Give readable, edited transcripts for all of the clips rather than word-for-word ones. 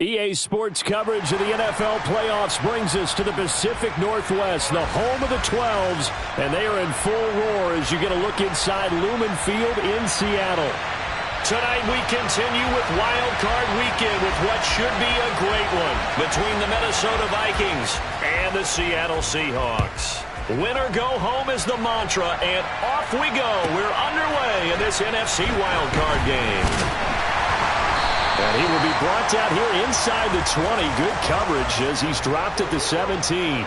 EA Sports coverage of the NFL playoffs brings us to the Pacific Northwest, the home of the 12s, and they are in full roar as you get a look inside Lumen Field in Seattle. Tonight we continue with Wild Card Weekend with what should be a great one between the Minnesota Vikings and the Seattle Seahawks. Win or go home is the mantra, and off we go. We're underway in this NFC Wild Card game. And he will be brought down here inside the 20. Good coverage as he's dropped at the 17.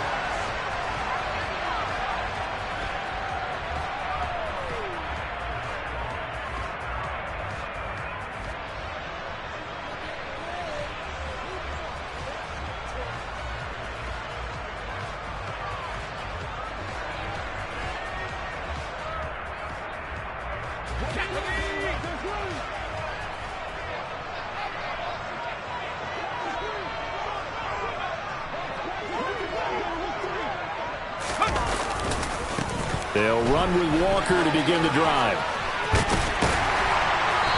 They'll run with Walker to begin the drive.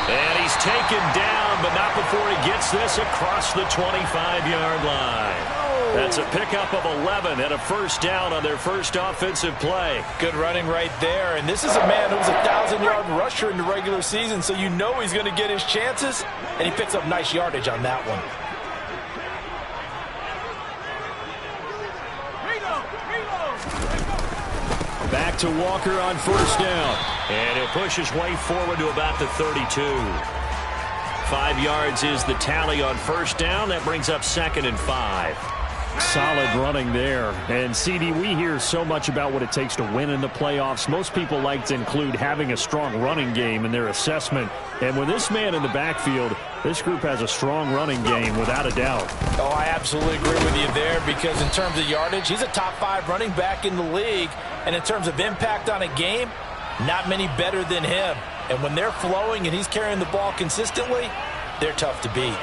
And he's taken down, but not before he gets this across the 25-yard line. That's a pickup of 11 and a first down on their first offensive play. Good running right there. And this is a man who was a 1,000-yard rusher in the regular season, so you know he's going to get his chances, and he picks up nice yardage on that one. Back to Walker on first down. And he'll push his way forward to about the 32. 5 yards is the tally on first down. That brings up 2nd and 5. Solid running there. And, CD, we hear so much about what it takes to win in the playoffs. Most people like to include having a strong running game in their assessment. And with this man in the backfield, this group has a strong running game without a doubt. Oh, I absolutely agree with you there because in terms of yardage, he's a top 5 running back in the league. And in terms of impact on a game, not many better than him. And when they're flowing and he's carrying the ball consistently, they're tough to beat.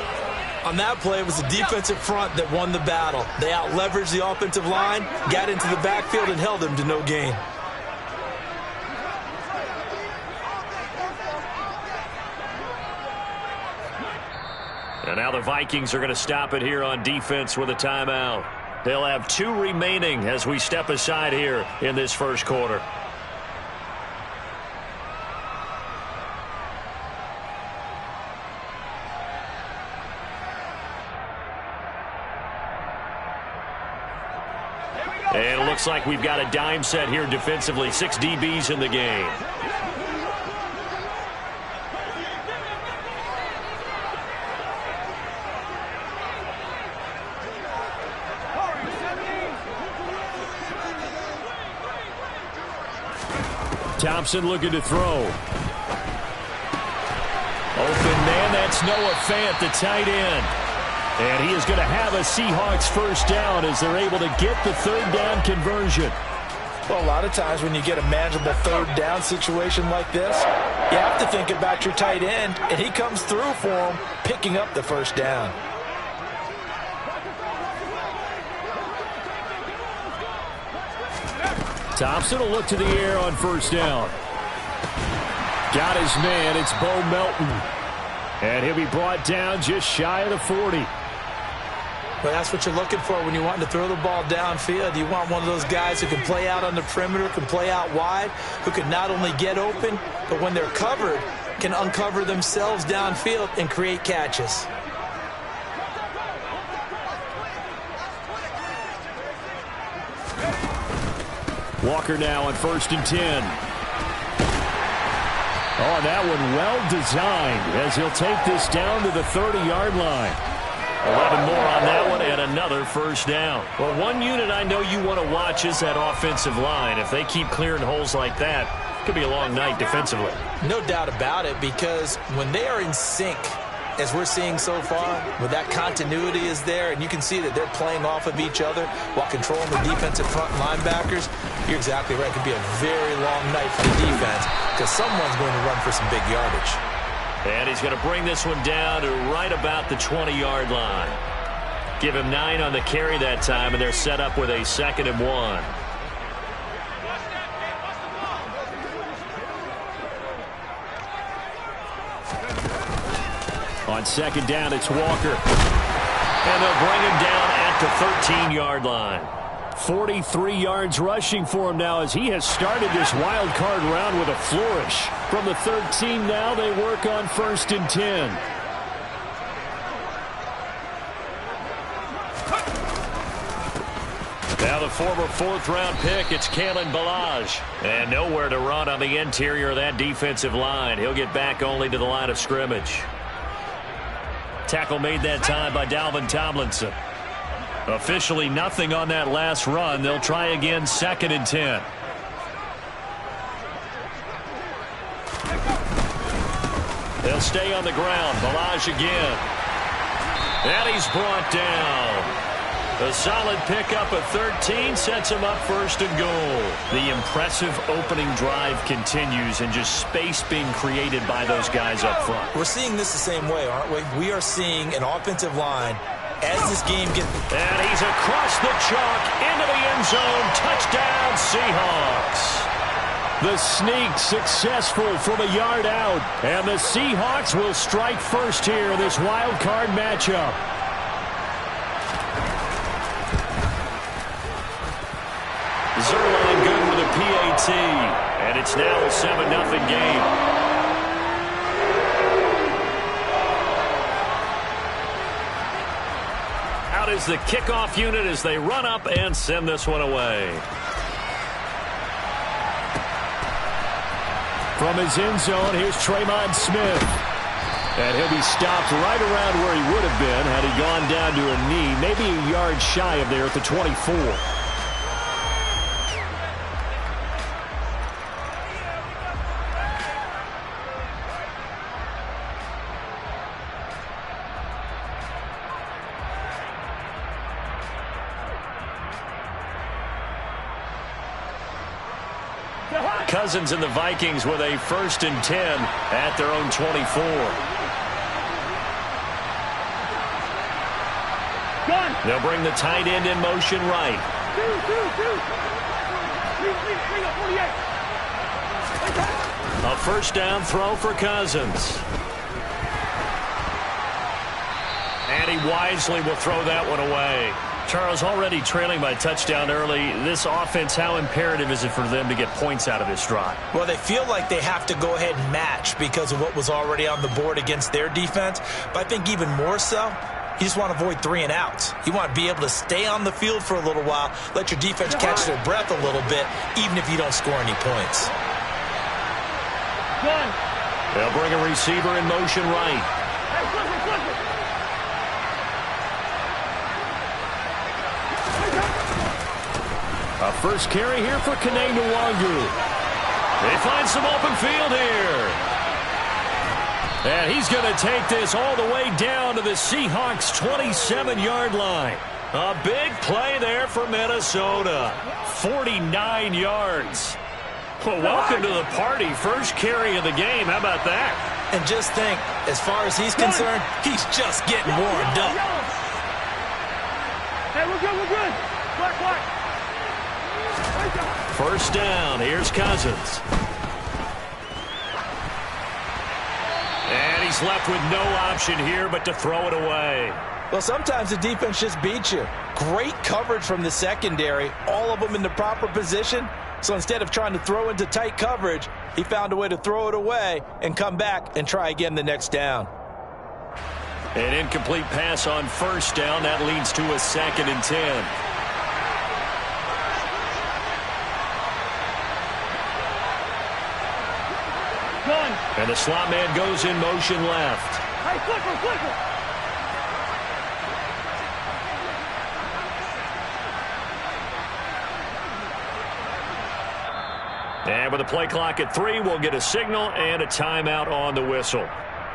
On that play, it was the defensive front that won the battle. They out-leveraged the offensive line, got into the backfield, and held them to no gain. And now the Vikings are going to stop it here on defense with a timeout. They'll have 2 remaining as we step aside here in this first quarter. And it looks like we've got a dime set here defensively. 6 DBs in the game. Thompson looking to throw. Open man, that's Noah Fant, the tight end. And he is going to have a Seahawks first down as they're able to get the 3rd down conversion. Well, a lot of times when you get a manageable 3rd down situation like this, you have to think about your tight end, and he comes through for him, picking up the first down. Thompson will look to the air on first down. Got his man. It's Bo Melton. And he'll be brought down just shy of the 40. Well, that's what you're looking for when you want to throw the ball downfield. You want one of those guys who can play out on the perimeter, can play out wide, who can not only get open, but when they're covered, can uncover themselves downfield and create catches. Walker now on 1st and 10. Oh, that one well designed as he'll take this down to the 30-yard line. 11 more on that one and another first down. Well, one unit I know you want to watch is that offensive line. If they keep clearing holes like that, it could be a long night defensively. No doubt about it, because when they are in sync, as we're seeing so far, when that continuity is there, and you can see that they're playing off of each other while controlling the defensive front linebackers, you're exactly right. It could be a very long night for the defense because someone's going to run for some big yardage. And he's going to bring this one down to right about the 20-yard line. Give him 9 on the carry that time, and they're set up with a 2nd and 1. On 2nd down, it's Walker. And they'll bring him down at the 13-yard line. 43 yards rushing for him now as he has started this wild card round with a flourish. From the 13 now, they work on 1st and 10. Now the former 4th-round pick, it's Kalen Ballage. And nowhere to run on the interior of that defensive line. He'll get back only to the line of scrimmage. Tackle made that time by Dalvin Tomlinson. Officially nothing on that last run. They'll try again 2nd and 10. They'll stay on the ground. Ballage again. And he's brought down. A solid pickup of 13 sets him up 1st and goal. The impressive opening drive continues and just space being created by those guys up front. We're seeing this the same way, aren't we? We are seeing an offensive line as this game gets... And he's across the chalk into the end zone. Touchdown, Seahawks. The sneak successful from a yard out. And the Seahawks will strike first here in this wild card matchup. Zerline good with a PAT. And it's now a 7-0 game. Out is the kickoff unit as they run up and send this one away. From his end zone, here's Tremont Smith. And he'll be stopped right around where he would have been had he gone down to a knee, maybe a yard shy of there at the 24. Cousins and the Vikings with a 1st and 10 at their own 24. They'll bring the tight end in motion right. A 1st down throw for Cousins. And he wisely will throw that one away. Charles, already trailing by touchdown early. This offense, how imperative is it for them to get points out of this drive? Well, they feel like they have to go ahead and match because of what was already on the board against their defense. But I think even more so, you just want to avoid 3 and outs. You want to be able to stay on the field for a little while, let your defense catch their breath a little bit, even if you don't score any points. They'll bring a receiver in motion right. A first carry here for Kene Nwangu. They find some open field here. And he's going to take this all the way down to the Seahawks' 27-yard line. A big play there for Minnesota. 49 yards. Well, welcome to the party. First carry of the game. How about that? And just think, as far as he's concerned, he's just getting warmed up. Hey, we're good, we're good. Black. 1st down. Here's Cousins. And he's left with no option here but to throw it away. Well, sometimes the defense just beats you. Great coverage from the secondary. All of them in the proper position. So instead of trying to throw into tight coverage, he found a way to throw it away and come back and try again the next down. An incomplete pass on 1st down. That leads to a 2nd and 10. And the slot man goes in motion left. Hey, flipper. And with the play clock at 3, we'll get a signal and a timeout on the whistle.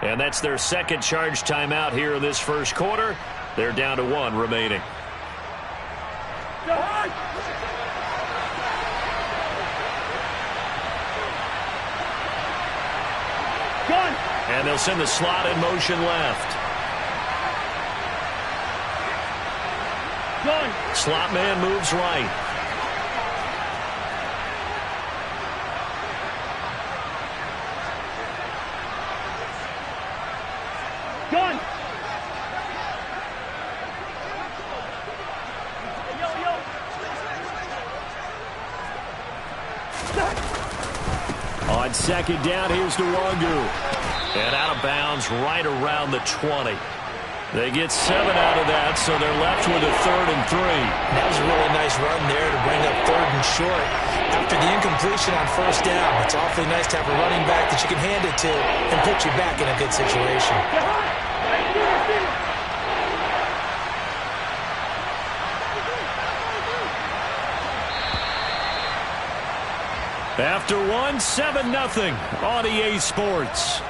And that's their 2nd charge timeout here in this 1st quarter. They're down to 1 remaining. And they'll send the slot in motion left. Slot man moves right. second down. Here's Nwangu. And out of bounds right around the 20. They get 7 out of that, so they're left with a 3rd and 3. That was a really nice run there to bring up 3rd and short. After the incompletion on 1st down, it's awfully nice to have a running back that you can hand it to and put you back in a good situation. After one, 7-0 on EA Sports.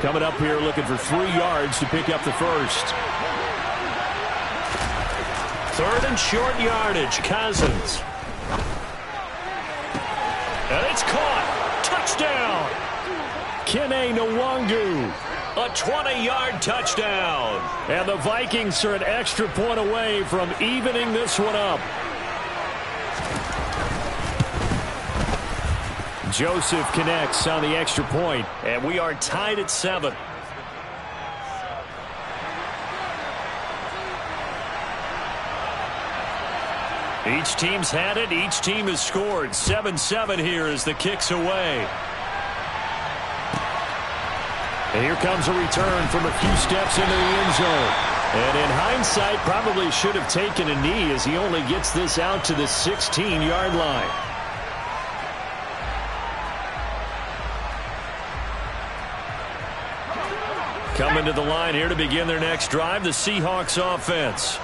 Coming up here looking for 3 yards to pick up the first. 3rd and short yardage. Cousins. And it's caught. Touchdown. Kene Nwangu. A 20-yard touchdown. And the Vikings are an extra point away from evening this one up. Joseph connects on the extra point. And we are tied at 7. Each team's had it. Each team has scored. 7-7 here as the kick's away. And here comes a return from a few steps into the end zone. And in hindsight, probably should have taken a knee as he only gets this out to the 16-yard line. Coming to the line here to begin their next drive, the Seahawks offense.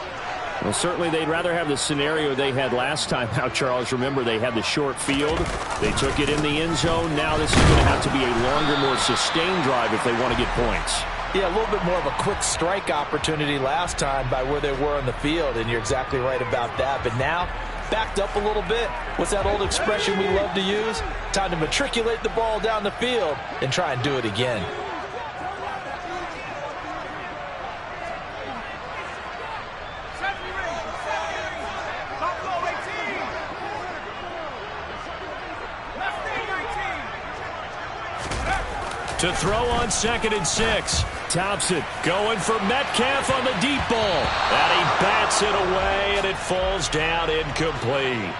Well, certainly they'd rather have the scenario they had last time out, Charles. Remember, they had the short field. They took it in the end zone. Now this is going to have to be a longer, more sustained drive if they want to get points. Yeah, a little bit more of a quick strike opportunity last time by where they were on the field, and you're exactly right about that. But now, backed up a little bit. What's that old expression we love to use? Time to matriculate the ball down the field and try and do it again. To throw on 2nd and 6. Thompson Going for Metcalf on the deep ball. And he bats it away, and it falls down incomplete.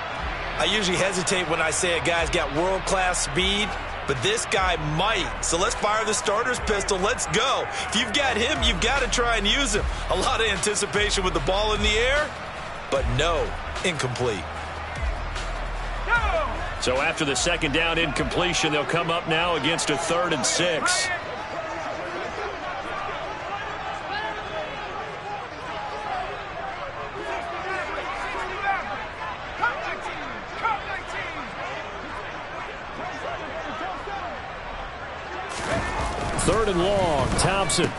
I usually hesitate when I say a guy's got world-class speed, but this guy might. So let's fire the starter's pistol. Let's go. If you've got him, you've got to try and use him. A lot of anticipation with the ball in the air, but no, incomplete. So after the 2nd down incompletion, they'll come up now against a 3rd and 6. Third and long. Thompson.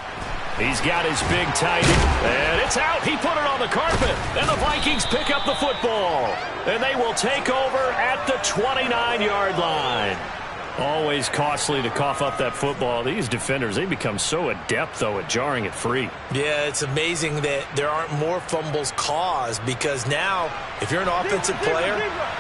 He's got his big tight end, and it's out. He put it on the carpet, and the Vikings pick up the football. And they will take over at the 29-yard line. Always costly to cough up that football. These defenders, they become so adept, though, at jarring it free. Yeah, it's amazing that there aren't more fumbles caused, because now, if you're an offensive player,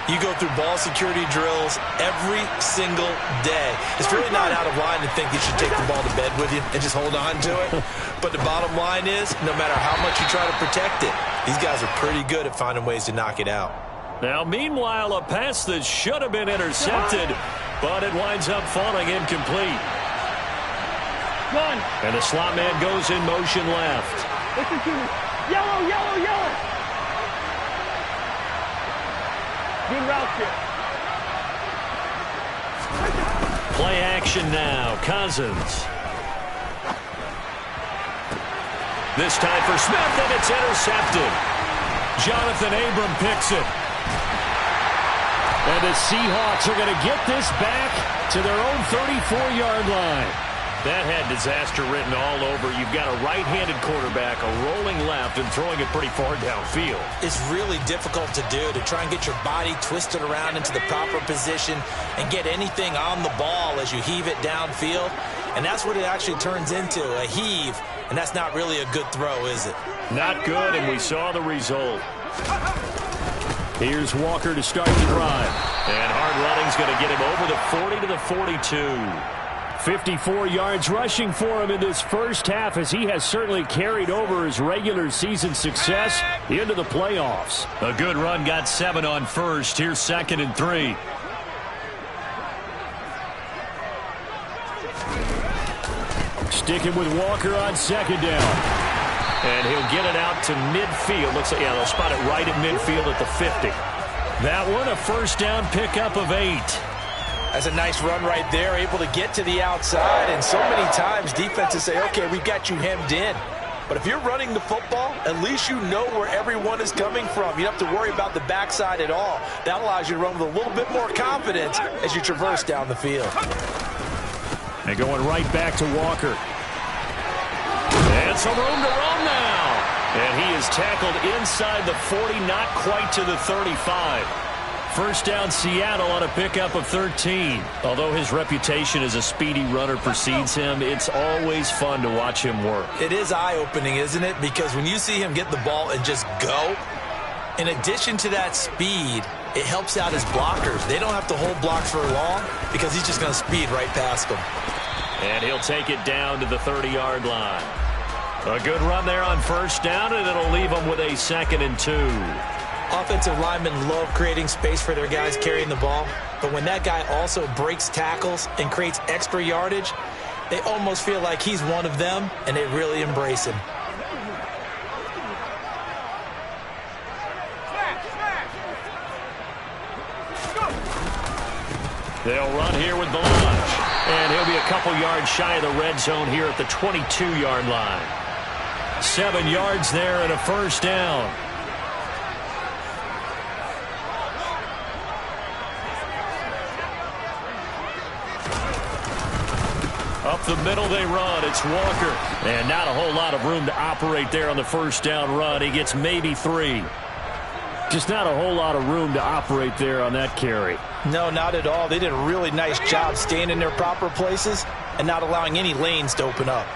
you go through ball security drills every single day. It's really not out of line to think you should take the ball to bed with you and just hold on to it. But the bottom line is, no matter how much you try to protect it, these guys are pretty good at finding ways to knock it out. Now, meanwhile, a pass that should have been intercepted, but it winds up falling incomplete. Run. And the slot man goes in motion left. Listen to me. Yellow, yellow, yellow. Good route here. Play action now. Cousins. This time for Smith, and it's intercepted. Jonathan Abram picks it. And the Seahawks are going to get this back to their own 34-yard line. That had disaster written all over. You've got a right-handed quarterback, a rolling left, and throwing it pretty far downfield. It's really difficult to do, to try and get your body twisted around into the proper position and get anything on the ball as you heave it downfield. And that's what it actually turns into, a heave. And that's not really a good throw, is it? Not good, and we saw the result. Here's Walker to start the drive. And hard running's going to get him over the 40 to the 42. 54 yards rushing for him in this first half, as he has certainly carried over his regular season success into the playoffs. A good run got 7 on first. Here's 2nd and 3. Sticking with Walker on 2nd down. And he'll get it out to midfield. Looks like, yeah, they'll spot it right at midfield at the 50. That one a first down pickup of 8. That's a nice run right there, able to get to the outside. And so many times defenses say, okay, we've got you hemmed in. But if you're running the football, at least you know where everyone is coming from. You don't have to worry about the backside at all. That allows you to run with a little bit more confidence as you traverse down the field. And going right back to Walker. And some room to run now. And he is tackled inside the 40, not quite to the 35. First down, Seattle on a pickup of 13. Although his reputation as a speedy runner precedes him, it's always fun to watch him work. It is eye-opening, isn't it? Because when you see him get the ball and just go, in addition to that speed, it helps out his blockers. They don't have to hold blocks for long because he's just going to speed right past them. And he'll take it down to the 30-yard line. A good run there on first down, and it'll leave him with a 2nd and 2. Offensive linemen love creating space for their guys carrying the ball, but when that guy also breaks tackles and creates extra yardage, they almost feel like he's one of them, and they really embrace him. They'll run here with Blanche, and he'll be a couple yards shy of the red zone here at the 22-yard line. 7 yards there and a first down. Up the middle they run. It's Walker. And not a whole lot of room to operate there on the first down run. He gets maybe 3. Just not a whole lot of room to operate there on that carry. No, not at all. They did a really nice job staying in their proper places and not allowing any lanes to open up.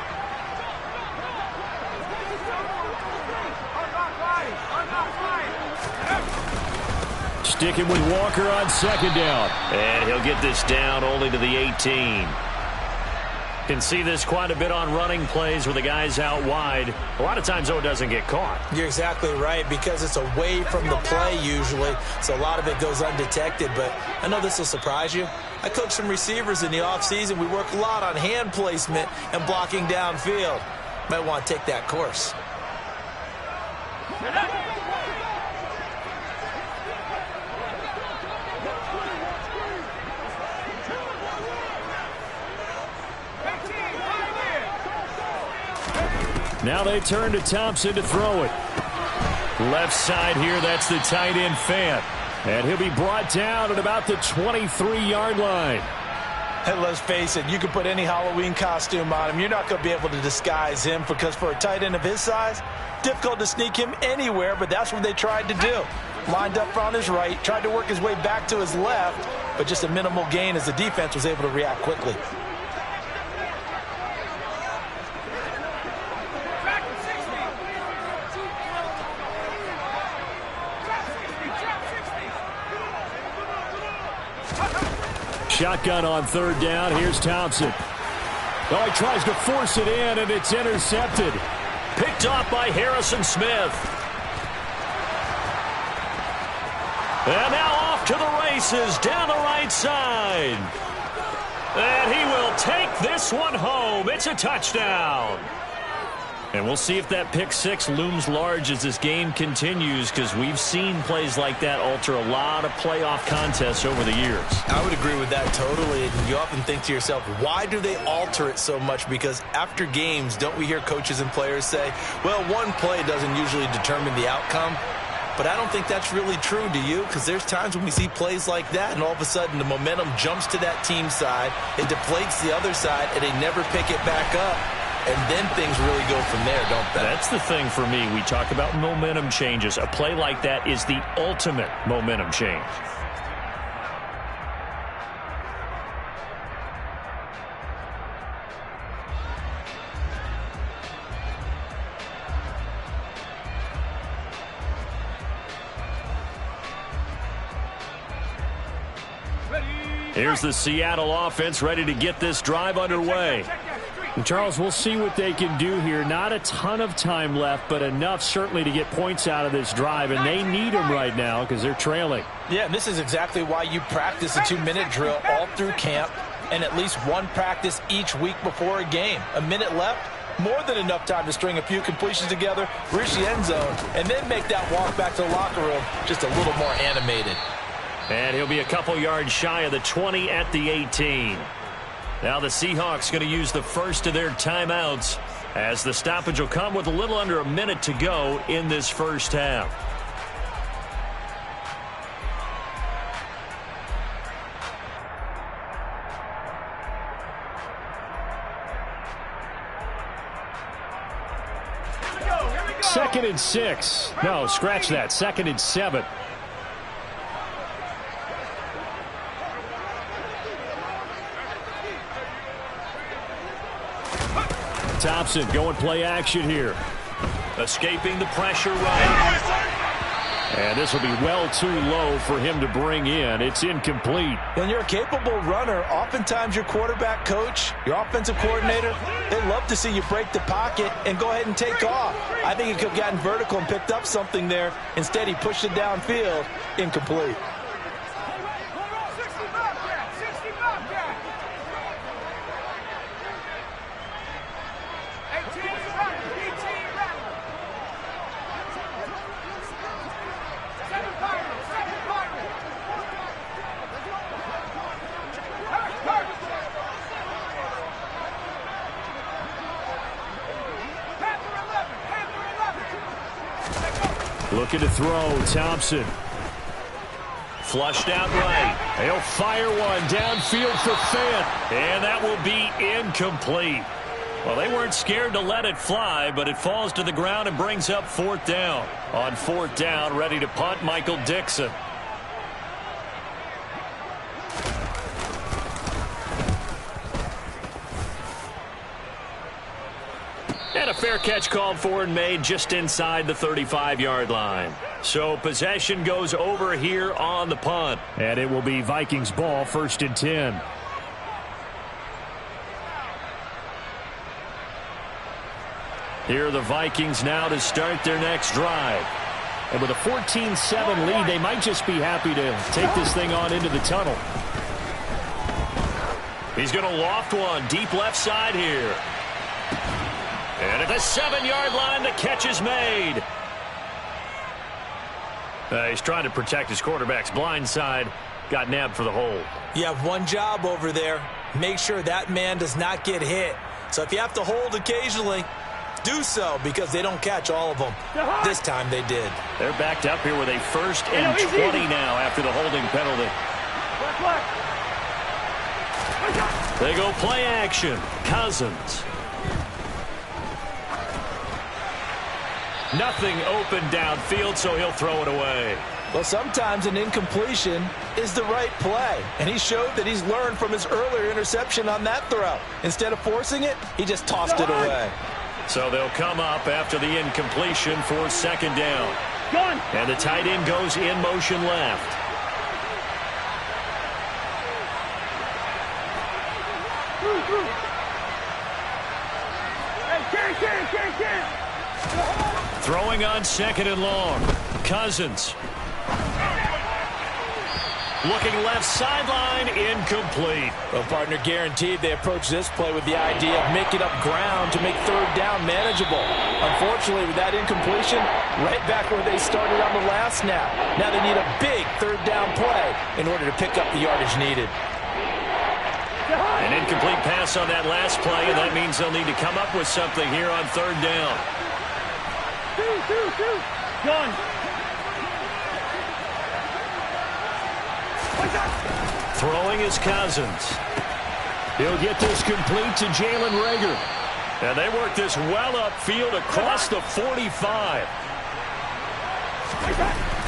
Sticking with Walker on 2nd down. And he'll get this down only to the 18. Can see this quite a bit on running plays where the guy's out wide. A lot of times, though, it doesn't get caught. You're exactly right, because it's away from the play usually, so a lot of it goes undetected. But I know this will surprise you. I coach some receivers in the offseason. We work a lot on hand placement and blocking downfield. Might want to take that course. Now they turn to Thompson to throw it. Left side here, that's the tight end Fant. And he'll be brought down at about the 23-yard line. And let's face it, you can put any Halloween costume on him. You're not going to be able to disguise him, because for a tight end of his size, difficult to sneak him anywhere, but that's what they tried to do. Lined up on his right, tried to work his way back to his left, but just a minimal gain as the defense was able to react quickly. Shotgun on 3rd down. Here's Thompson. Oh, he tries to force it in, and it's intercepted. Picked off by Harrison Smith. And now off to the races down the right side. And he will take this one home. It's a touchdown. And we'll see if that pick 6 looms large as this game continues, because we've seen plays like that alter a lot of playoff contests over the years. I would agree with that totally. And you often think to yourself, why do they alter it so much? Because after games, don't we hear coaches and players say, well, one play doesn't usually determine the outcome? But I don't think that's really true, do you? Because there's times when we see plays like that, and all of a sudden the momentum jumps to that team side, it deflates the other side, and they never pick it back up. And then things really go from there, don't they? That's the thing for me. We talk about momentum changes. A play like that is the ultimate momentum change. Here's the Seattle offense ready to get this drive underway. And Charles, we'll see what they can do here. Not a ton of time left, but enough certainly to get points out of this drive, and they need them right now because they're trailing. Yeah, and this is exactly why you practice a 2-minute drill all through camp and at least one practice each week before a game. A minute left, more than enough time to string a few completions together, reach the end zone, and then make that walk back to the locker room just a little more animated. And he'll be a couple yards shy of the 20 at the 18. Now the Seahawks going to use the first of their timeouts as the stoppage will come with a little under a minute to go in this first half. Second and 6. No, scratch that. Second and 7. Thompson going play action here. Escaping the pressure right. And this will be well too low for him to bring in. It's incomplete. When you're a capable runner, oftentimes your quarterback coach, your offensive coordinator, they love to see you break the pocket and go ahead and take off. I think he could have gotten vertical and picked up something there. Instead, he pushed it downfield. Incomplete. Looking to throw, Thompson. Flushed out right. He'll fire one downfield for Fant. And that will be incomplete. Well, they weren't scared to let it fly, but it falls to the ground and brings up fourth down. On fourth down, ready to punt, Michael Dixon. And a fair catch called for and made just inside the 35-yard line. So possession goes over here on the punt. And it will be Vikings ball, first and 10. Here are the Vikings now to start their next drive. And with a 14-7 lead, they might just be happy to take this thing on into the tunnel. He's going to loft one deep left side here. And at the 7-yard line, the catch is made. He's trying to protect his quarterback's blind side. Got nabbed for the hold. You have one job over there. Make sure that man does not get hit. So if you have to hold occasionally, do so, because they don't catch all of them. This time they did. They're backed up here with a first and 20 now after the holding penalty. They go play action. Cousins. Nothing open downfield, so he'll throw it away. Well, sometimes an incompletion is the right play, and he showed that he's learned from his earlier interception on that throw. Instead of forcing it, he just tossed it away. So they'll come up after the incompletion for second down. Gun. And the tight end goes in motion left. Throwing on second and long. Cousins. Looking left sideline, incomplete. Well, partner, guaranteed they approach this play with the idea of making up ground to make third down manageable. Unfortunately, with that incompletion, right back where they started on the last snap. Now they need a big third down play in order to pick up the yardage needed. An incomplete pass on that last play, and that means they'll need to come up with something here on third down. Gun. Throwing is Cousins. He'll get this complete to Jalen Reagor. And they work this well upfield across the 45.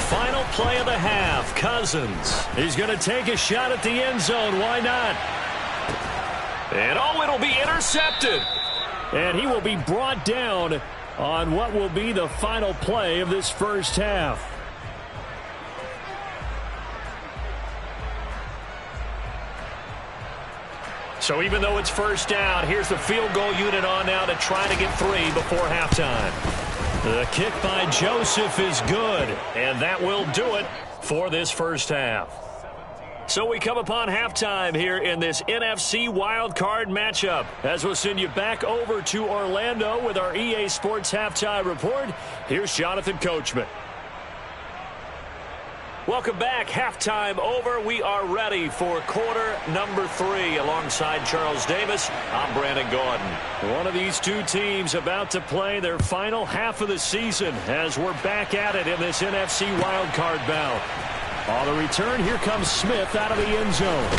Final play of the half. Cousins. He's going to take a shot at the end zone. Why not? And oh, it'll be intercepted. And he will be brought down on what will be the final play of this first half. So even though it's first down, here's the field goal unit on now to try to get 3 before halftime. The kick by Joseph is good, and that will do it for this first half. So we come upon halftime here in this NFC wildcard matchup. As we'll send you back over to Orlando with our EA Sports Halftime Report, here's Jonathan Coachman. Welcome back. Halftime over. We are ready for quarter number 3. Alongside Charles Davis, I'm Brandon Gordon. One of these two teams about to play their final half of the season as we're back at it in this NFC wildcard bout. On the return, here comes Smith out of the end zone.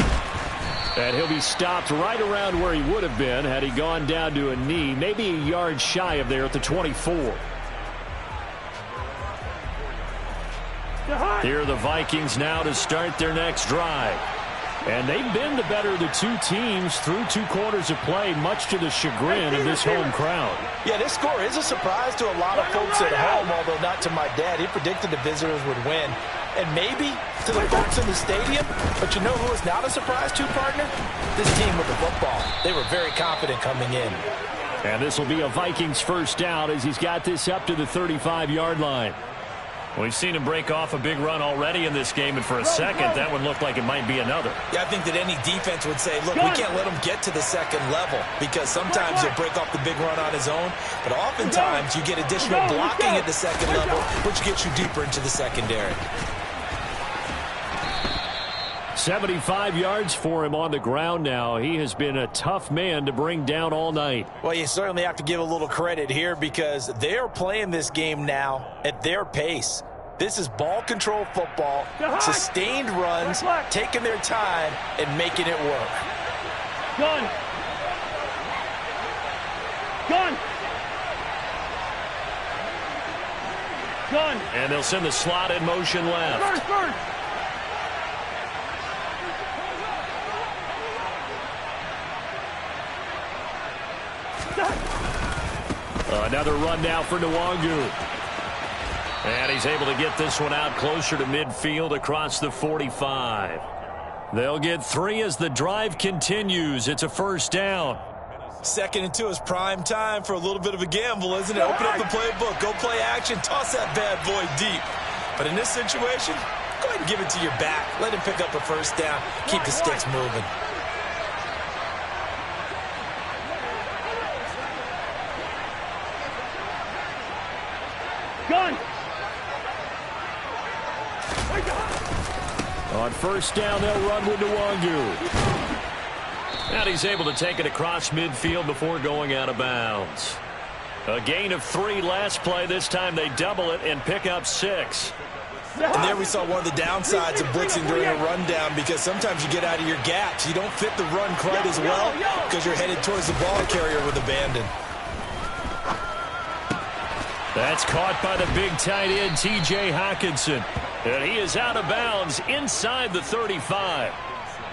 And he'll be stopped right around where he would have been had he gone down to a knee, maybe a yard shy of there at the 24. Here are the Vikings now to start their next drive. And they've been the better of the two teams through 2 quarters of play, much to the chagrin of this home crowd. Yeah, this score is a surprise to a lot of folks at home, although not to my dad. He predicted the visitors would win. And maybe to the folks in the stadium. But you know who is not a surprise to, partner? This team with the football. They were very confident coming in. And this will be a Vikings first down as he's got this up to the 35-yard line. We've seen him break off a big run already in this game, and for a second, that one looked like it might be another. Yeah, I think that any defense would say, look, we can't let him get to the second level because sometimes he'll break off the big run on his own, but oftentimes you get additional blocking at the second level, which gets you deeper into the secondary. 75 yards for him on the ground now. He has been a tough man to bring down all night. Well, you certainly have to give a little credit here because they're playing this game now at their pace. This is ball control football, sustained runs, taking their time and making it work. Gun. Gun. Gun. And they'll send the slot in motion left. First. Another run now for Nwangu. And he's able to get this one out closer to midfield across the 45. They'll get 3 as the drive continues. It's a first down. 2nd and 2 is prime time for a little bit of a gamble, isn't it? Open up the playbook, go play action, toss that bad boy deep. But in this situation, go ahead and give it to your back. Let him pick up a first down. Keep the sticks moving. Gun. On first down, they'll run with Nwangu. And he's able to take it across midfield before going out of bounds. A gain of 3 last play. This time they double it and pick up 6. And there we saw one of the downsides of blitzing during a rundown because sometimes you get out of your gaps. You don't fit the run quite as well because you're headed towards the ball carrier with abandon. That's caught by the big tight end, T.J. Hockenson. And he is out of bounds inside the 35.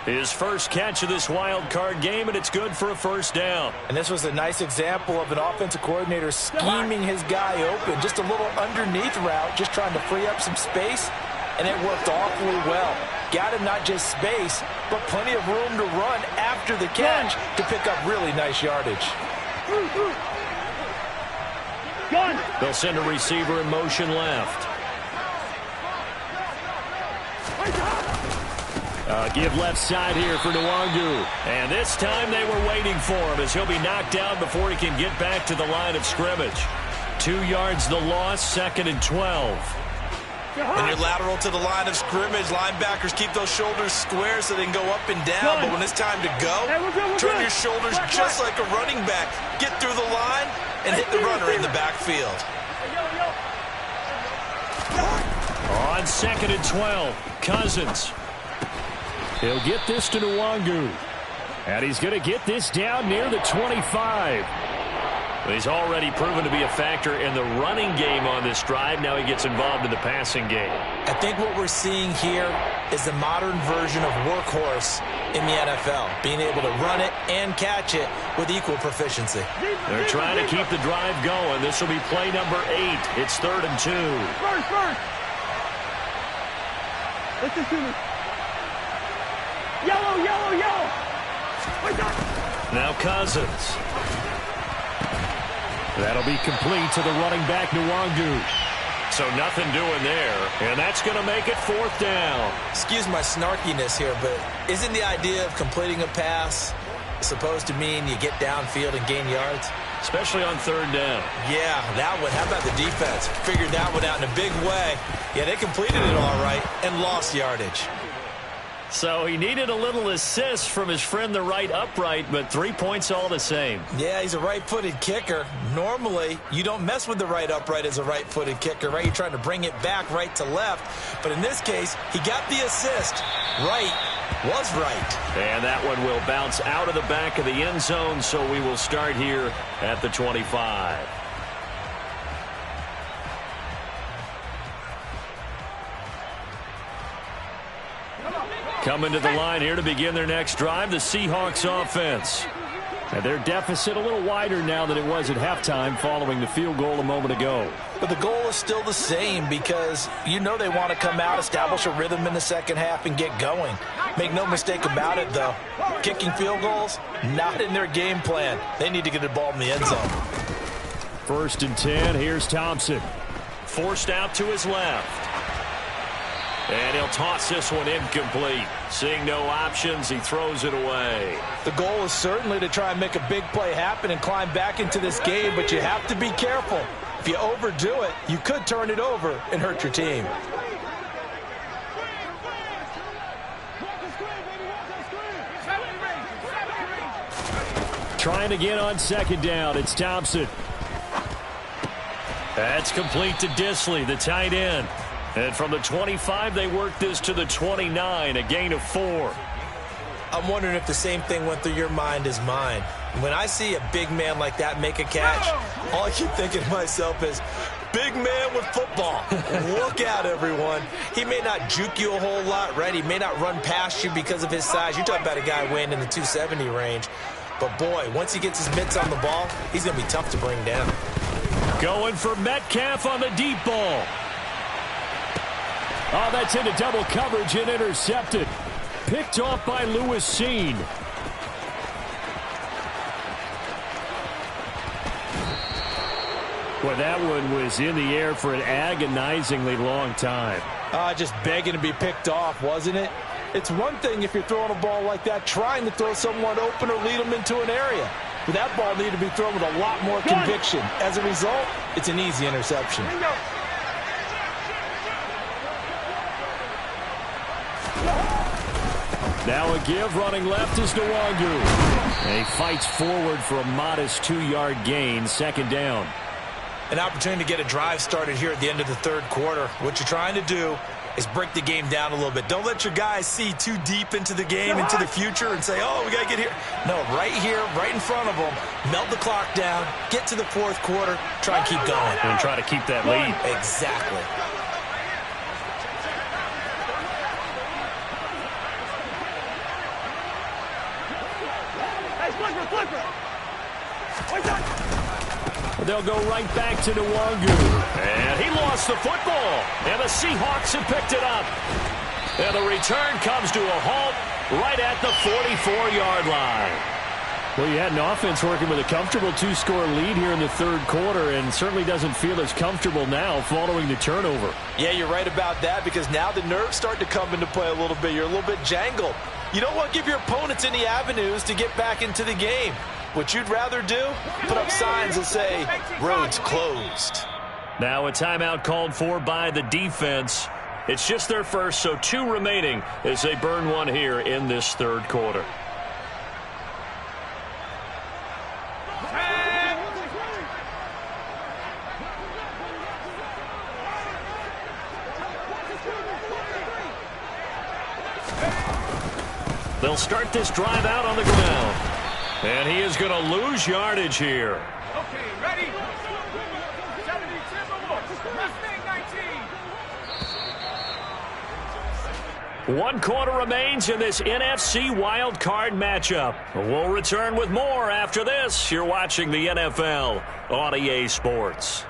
His first catch of this wild card game, and it's good for a first down. And this was a nice example of an offensive coordinator scheming his guy open. Just a little underneath route, just trying to free up some space, and it worked awfully well. Got him not just space, but plenty of room to run after the catch to pick up really nice yardage. Gun. They'll send a receiver in motion left. Give left side here for Nwangu. And this time they were waiting for him as he'll be knocked down before he can get back to the line of scrimmage. 2 yards the loss, 2nd and 12. When you're lateral to the line of scrimmage, linebackers keep those shoulders square so they can go up and down. But when it's time to go, turn your shoulders just like a running back. Get through the line and hit the runner in the backfield. On 2nd and 12, Cousins. He'll get this to Nwangu. And he's going to get this down near the 25. He's already proven to be a factor in the running game on this drive. Now he gets involved in the passing game. I think what we're seeing here is the modern version of workhorse in the NFL, being able to run it and catch it with equal proficiency. They're trying to keep the drive going. This will be play number 8. It's 3rd and 2. First. Listen to me. Yellow. Now Cousins. That'll be complete to the running back, Nwangu. So nothing doing there, and that's going to make it 4th down. Excuse my snarkiness here, but isn't the idea of completing a pass supposed to mean you get downfield and gain yards? Especially on 3rd down. Yeah, that one. How about the defense? Figured that one out in a big way. Yeah, they completed it all right and lost yardage. So he needed a little assist from his friend, the right upright, but 3 points all the same. Yeah, he's a right-footed kicker. Normally, you don't mess with the right upright as a right-footed kicker, right? You're trying to bring it back right to left. But in this case, he got the assist. Right was right. And that one will bounce out of the back of the end zone, so we will start here at the 25. Coming to the line here to begin their next drive, the Seahawks offense. And their deficit a little wider now than it was at halftime following the field goal a moment ago. But the goal is still the same because you know they want to come out, establish a rhythm in the second half, and get going. Make no mistake about it, though. Kicking field goals, not in their game plan. They need to get the ball in the end zone. 1st and 10, here's Thompson. Forced out to his left. And he'll toss this one incomplete. Seeing no options, he throws it away. The goal is certainly to try and make a big play happen and climb back into this game, but you have to be careful. If you overdo it, you could turn it over and hurt your team. Trying again on 2nd down. It's Thompson. That's complete to Disley, the tight end. And from the 25, they work this to the 29, a gain of 4. I'm wondering if the same thing went through your mind as mine. When I see a big man like that make a catch, all I keep thinking to myself is, big man with football. Look out, everyone. He may not juke you a whole lot, right? He may not run past you because of his size. You're talking about a guy weighing in the 270 range. But, boy, once he gets his mitts on the ball, he's going to be tough to bring down. Going for Metcalf on the deep ball. Oh, that's into double coverage and intercepted. Picked off by Lewis Seen. Boy, that one was in the air for an agonizingly long time. Just begging to be picked off, wasn't it? It's one thing if you're throwing a ball like that, trying to throw someone open or lead them into an area. But that ball needed to be thrown with a lot more conviction. As a result, it's an easy interception. Now a give, running left is Nwangu. And he fights forward for a modest 2-yard gain, 2nd down. An opportunity to get a drive started here at the end of the 3rd quarter. What you're trying to do is break the game down a little bit. Don't let your guys see too deep into the game, into the future, and say, oh, we got to get here. No, right here, right in front of them, melt the clock down, get to the 4th quarter, try and keep going. And try to keep that lead. Exactly. They'll go right back to Nwangu. And he lost the football. And the Seahawks have picked it up. And the return comes to a halt right at the 44-yard line. Well, you had an offense working with a comfortable 2-score lead here in the 3rd quarter and certainly doesn't feel as comfortable now following the turnover. Yeah, you're right about that because now the nerves start to come into play a little bit. You're a little bit jangled. You don't want to give your opponents any avenues to get back into the game. What you'd rather do, put up signs that say, roads closed. Now a timeout called for by the defense. It's just their first, so 2 remaining as they burn one here in this 3rd quarter. They'll start this drive out on the ground. And he is going to lose yardage here. Okay, ready? 70, 19. 1 quarter remains in this NFC wild card matchup. We'll return with more after this. You're watching the NFL on EA Sports.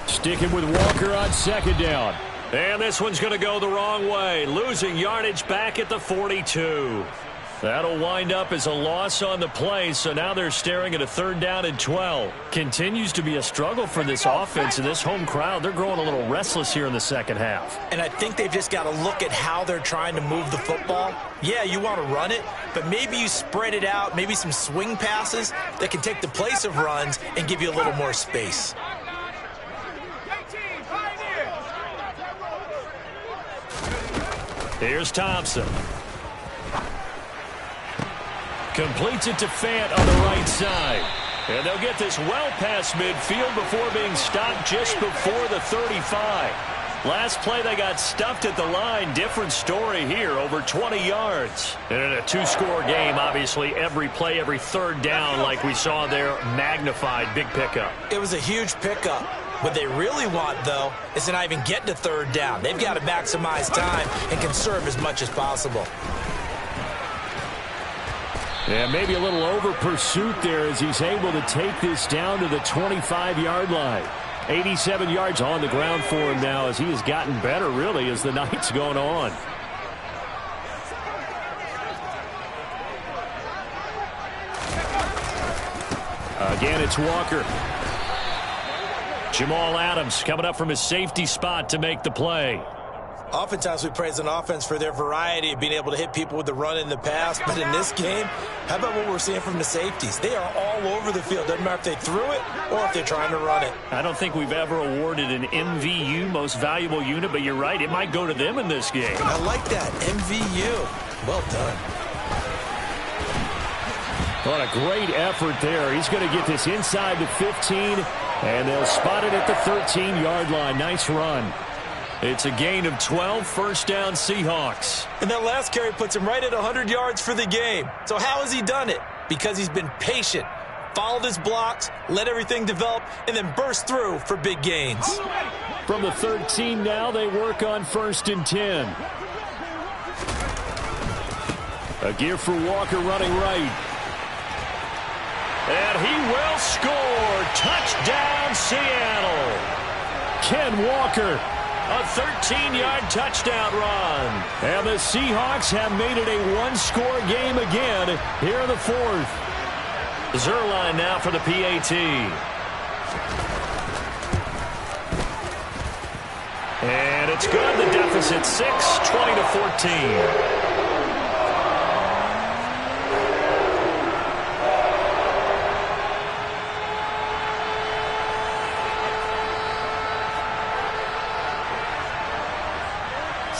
Sticking with Walker on second down. And this one's going to go the wrong way. Losing yardage back at the 42. That'll wind up as a loss on the play, so now they're staring at a 3rd down and 12. Continues to be a struggle for this offense, and this home crowd, they're growing a little restless here in the second half. And I think they've just got to look at how they're trying to move the football. Yeah, you want to run it, but maybe you spread it out, maybe some swing passes that can take the place of runs and give you a little more space. Here's Thompson. Completes it to Fant on the right side. And they'll get this well past midfield before being stopped just before the 35. Last play they got stuffed at the line. Different story here, over 20 yards. And in a 2-score game, obviously every play, every 3rd down like we saw there, magnified. Big pickup. It was a huge pickup. What they really want, though, is to not even get to 3rd down. They've got to maximize time and conserve as much as possible. Yeah, maybe a little over pursuit there as he's able to take this down to the 25-yard line. 87 yards on the ground for him now as he has gotten better, really, as the night's gone on. Again, it's Walker. Jamal Adams coming up from his safety spot to make the play. Oftentimes we praise an offense for their variety of being able to hit people with the run in the pass. But in this game, how about what we're seeing from the safeties? They are all over the field. Doesn't matter if they threw it or if they're trying to run it. I don't think we've ever awarded an MVU, most valuable unit, but you're right. It might go to them in this game. I like that. MVU. Well done. What a great effort there. He's going to get this inside the 15, and they'll spot it at the 13-yard line. Nice run. It's a gain of 12, 1st down Seahawks. And that last carry puts him right at 100 yards for the game. So how has he done it? Because he's been patient, followed his blocks, let everything develop, and then burst through for big gains. From the 13 now, they work on 1st and 10. A give for Walker running right. And he will score. Touchdown, Seattle. Ken Walker. A 13-yard touchdown run. And the Seahawks have made it a 1-score game again here in the 4th. Zerline now for the PAT. And it's good. The deficit 6, 20-14.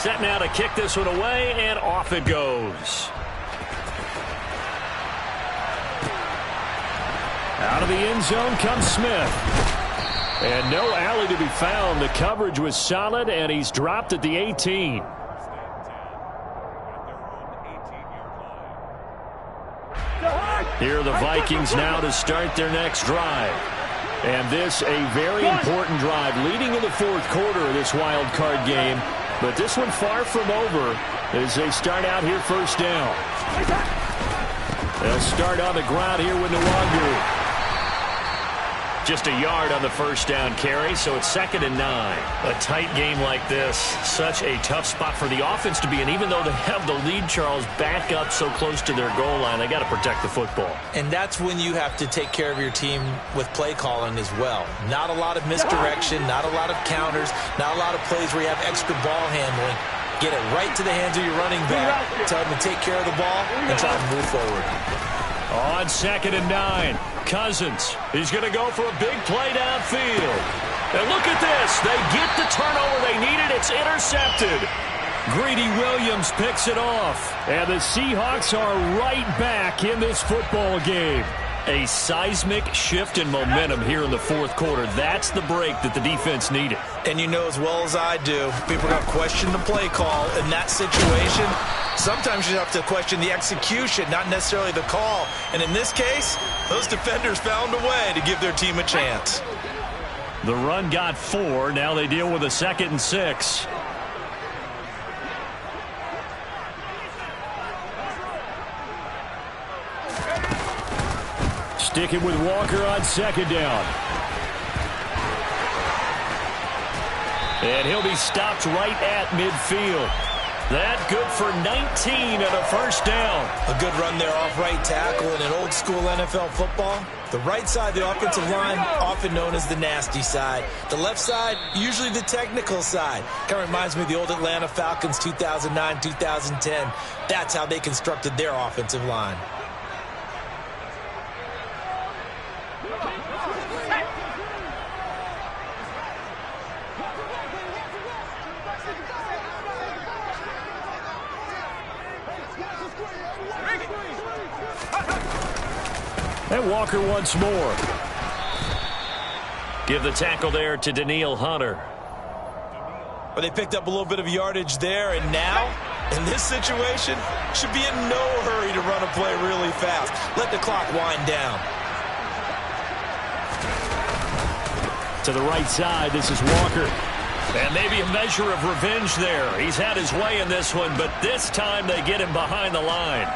Set now to kick this one away, and off it goes. Out of the end zone comes Smith. And no alley to be found. The coverage was solid, and he's dropped at the 18. Here are the Vikings now to start their next drive. And this a very important drive leading in the 4th quarter of this wild card game. But this one far from over as they start out here 1st down. They'll start on the ground here with Nwangu. Just a yard on the 1st down carry, so it's 2nd and 9. A tight game like this, such a tough spot for the offense to be in. Even though they have the lead, Charles, back up so close to their goal line, they got to protect the football. And that's when you have to take care of your team with play calling as well. Not a lot of misdirection, not a lot of counters, not a lot of plays where you have extra ball handling. Get it right to the hands of your running back, tell them to take care of the ball, and try to move forward. On 2nd and 9, Cousins. He's going to go for a big play downfield. And look at this. They get the turnover they needed. It's intercepted. Greedy Williams picks it off. And the Seahawks are right back in this football game. A seismic shift in momentum here in the 4th quarter. That's the break that the defense needed. And you know as well as I do, people are going to question the play call in that situation. Sometimes you have to question the execution, not necessarily the call. And in this case, those defenders found a way to give their team a chance. The run got 4. Now they deal with a 2nd and 6. sticking with Walker on second down. And he'll be stopped right at midfield. That good for 19 and a first down. A good run there off right tackle in an old school NFL football. The right side of the offensive line, often known as the nasty side. The left side, usually the technical side. Kind of reminds me of the old Atlanta Falcons 2009, 2010. That's how they constructed their offensive line. And Walker once more. Give the tackle there to Danielle Hunter. Well, they picked up a little bit of yardage there, and now, in this situation, should be in no hurry to run a play really fast. Let the clock wind down. To the right side, this is Walker. And maybe a measure of revenge there. He's had his way in this one, but this time they get him behind the line.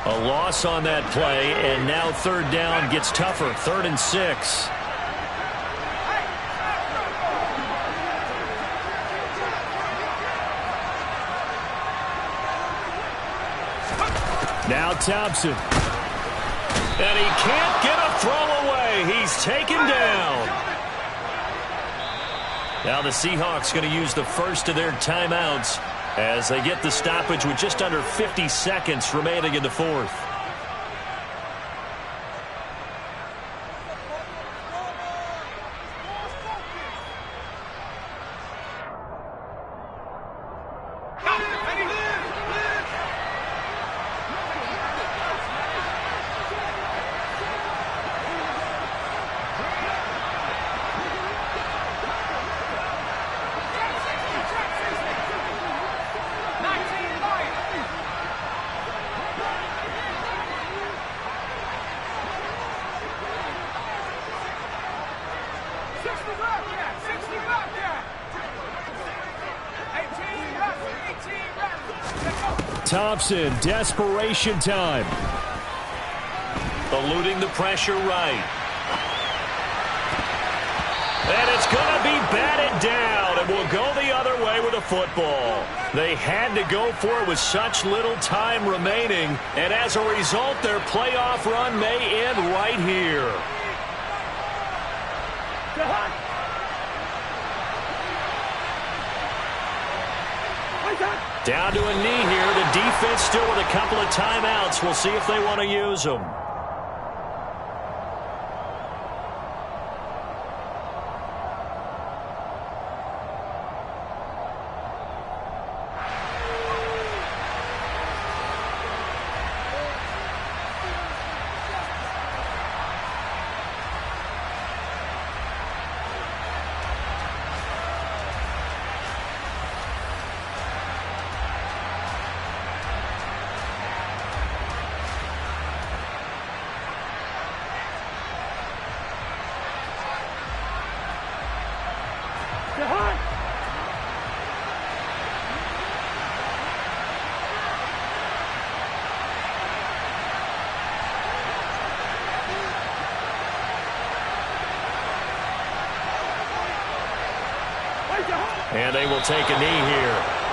A loss on that play, and now third down gets tougher. 3rd and 6. Now Thompson. And he can't get a throw away. He's taken down. Now the Seahawks going to use the first of their timeouts as they get the stoppage with just under 50 seconds remaining in the fourth. Thompson, desperation time. Eluding the pressure right. And it's going to be batted down, and will go the other way with a football. They had to go for it with such little time remaining, and as a result, their playoff run may end right here. Down to a knee here. The defense still with a couple of timeouts. We'll see if they want to use them. And they will take a knee here.